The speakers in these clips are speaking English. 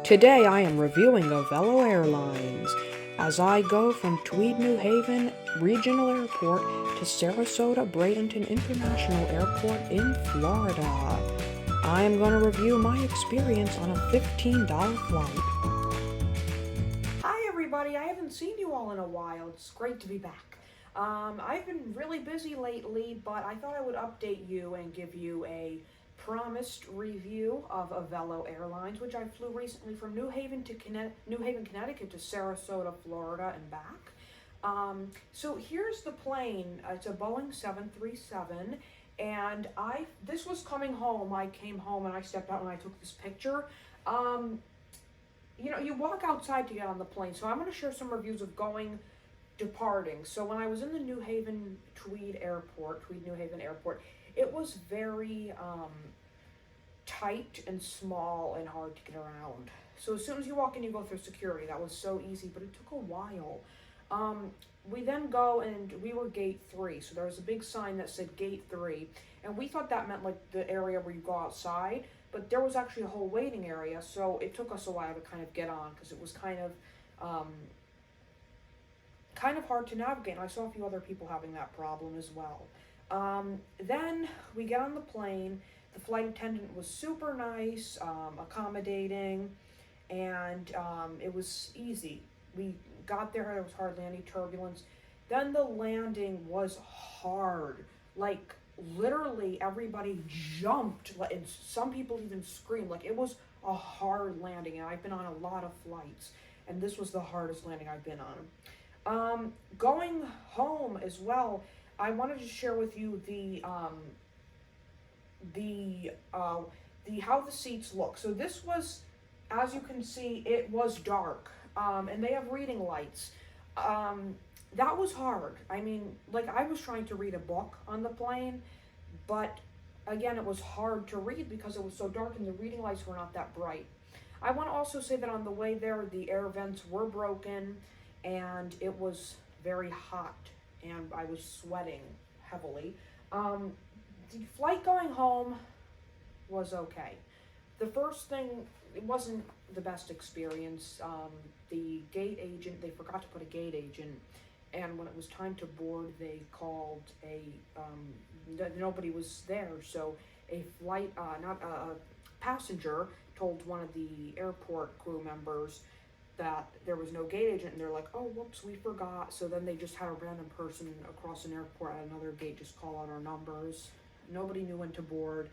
Today I am reviewing Avelo Airlines as I go from Tweed, New Haven Regional Airport to Sarasota Bradenton International Airport in Florida. I am going to review my experience on a $15 flight. Hi everybody, I haven't seen you all in a while. It's great to be back. I've been really busy lately, but I thought I would update you and give you a promised review of Avelo Airlines, which I flew recently from New Haven, Connecticut to Sarasota, Florida, and back. So here's the plane. It's a Boeing 737, and this was coming home. I came home and I stepped out and I took this picture. You walk outside to get on the plane, so I'm going to share some reviews of departing. So when I was in the New Haven Tweed New Haven Airport, it was very tight and small and hard to get around. So as soon as you walk in, you go through security. That was so easy, but it took a while. We then go, and we were gate 3, so there was a big sign that said gate 3, and we thought that meant like the area where you go outside, but there was actually a whole waiting area, so it took us a while to kind of get on, because it was kind of hard to navigate, and I saw a few other people having that problem as well. Then we get on the plane. The flight attendant was super nice, accommodating, and it was easy. We got there was hardly any turbulence. Then the landing was hard. Like, literally everybody jumped, and some people even screamed. Like, it was a hard landing, and I've been on a lot of flights, and this was the hardest landing I've been on. Going home as well, I wanted to share with you how the seats look. So this was, as you can see, it was dark, and they have reading lights. That was hard. I mean, like, I was trying to read a book on the plane, but again, it was hard to read because it was so dark and the reading lights were not that bright. I want to also say that on the way there, the air vents were broken, and it was very hot, and I was sweating heavily. The flight going home was okay. The first thing, it wasn't the best experience. The gate agent, they forgot to put a gate agent, and when it was time to board, they called nobody was there, so a passenger told one of the airport crew members that there was no gate agent, and they're like, oh, whoops, we forgot. So then they just had a random person across an airport at another gate just call out our numbers. Nobody knew when to board.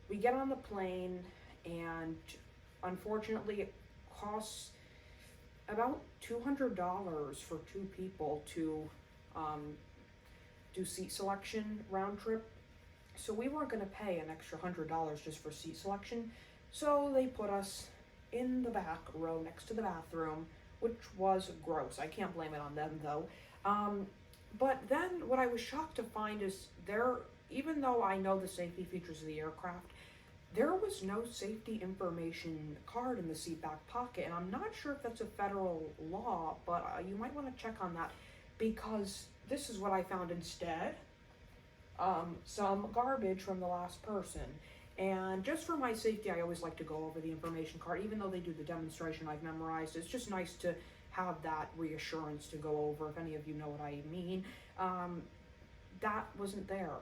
We get on the plane, and unfortunately it costs about $200 for 2 people to do seat selection round trip. So we weren't going to pay an extra $100 just for seat selection. So they put us in the back row next to the bathroom, which was gross. I can't blame it on them though. But then what I was shocked to find is even though I know the safety features of the aircraft, there was no safety information card in the seat back pocket, and I'm not sure if that's a federal law, but you might want to check on that, because this is what I found instead. Some garbage from the last person. And just for my safety, I always like to go over the information card. Even though they do the demonstration I've memorized, it's just nice to have that reassurance to go over, if any of you know what I mean. That wasn't there.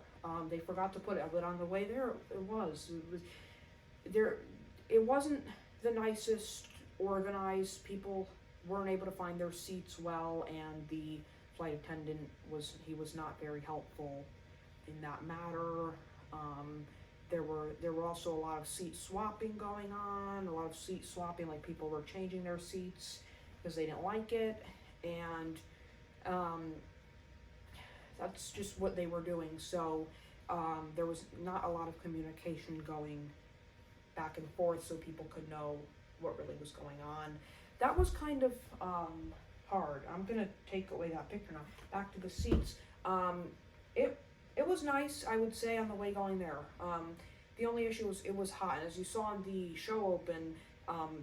They forgot to put it, but on the way there, it was there. It wasn't the nicest organized. People weren't able to find their seats well, and the flight attendant was not very helpful in that matter. There were also a lot of seat swapping going on, like people were changing their seats because they didn't like it, and that's just what they were doing. So there was not a lot of communication going back and forth so people could know what really was going on. That was kind of hard. I'm going to take away that picture now. Back to the seats. It was nice, I would say, on the way going there. The only issue was it was hot. And as you saw in the show open,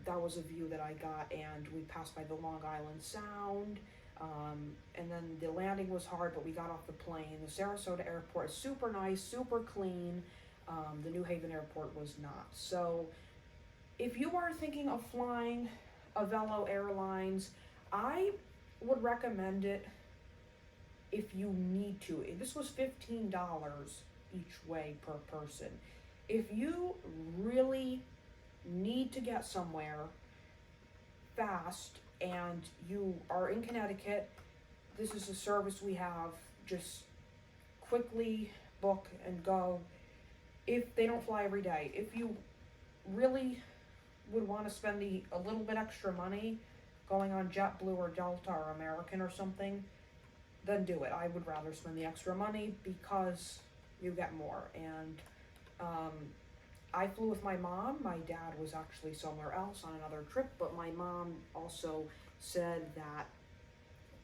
that was a view that I got, and we passed by the Long Island Sound. And then the landing was hard, but we got off the plane. The Sarasota airport is super nice, super clean. The New Haven airport was not. So If you are thinking of flying Avelo Airlines, I would recommend it if you need to. This was $15 each way per person. If you really need to get somewhere fast and you are in Connecticut, this is a service we have. Just quickly book and go. If they don't fly every day, if you really would want to spend a little bit extra money going on JetBlue or Delta or American or something, then do it. I would rather spend the extra money because you get more. And I flew with my mom. My dad was actually somewhere else on another trip, but my mom also said that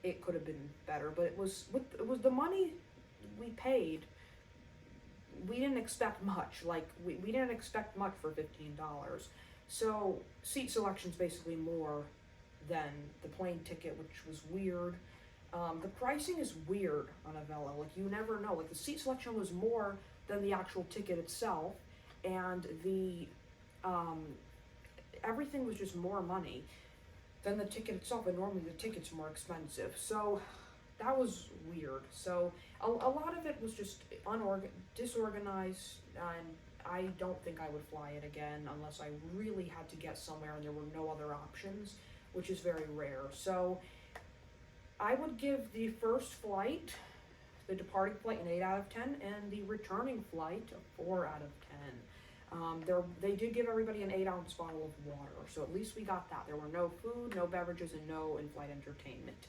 it could have been better. But it was the money we paid. We didn't expect much. Like we didn't expect much for $15. So seat selection's basically more than the plane ticket, which was weird. The pricing is weird on Avelo. Like you never know. Like the seat selection was more than the actual ticket itself, and the everything was just more money than the ticket itself. And normally the ticket's more expensive. So that was weird. So a lot of it was just disorganized, and I don't think I would fly it again unless I really had to get somewhere and there were no other options, which is very rare. So I would give the first flight, the departing flight, an 8 out of 10, and the returning flight a 4 out of 10. They did give everybody an 8-ounce bottle of water, so at least we got that. There were no food, no beverages, and no in-flight entertainment.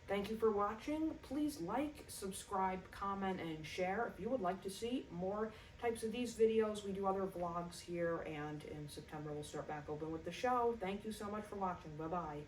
Thank you for watching. Please like, subscribe, comment, and share. If you would like to see more types of these videos, we do other vlogs here, and in September we'll start back open with the show. Thank you so much for watching. Bye-bye.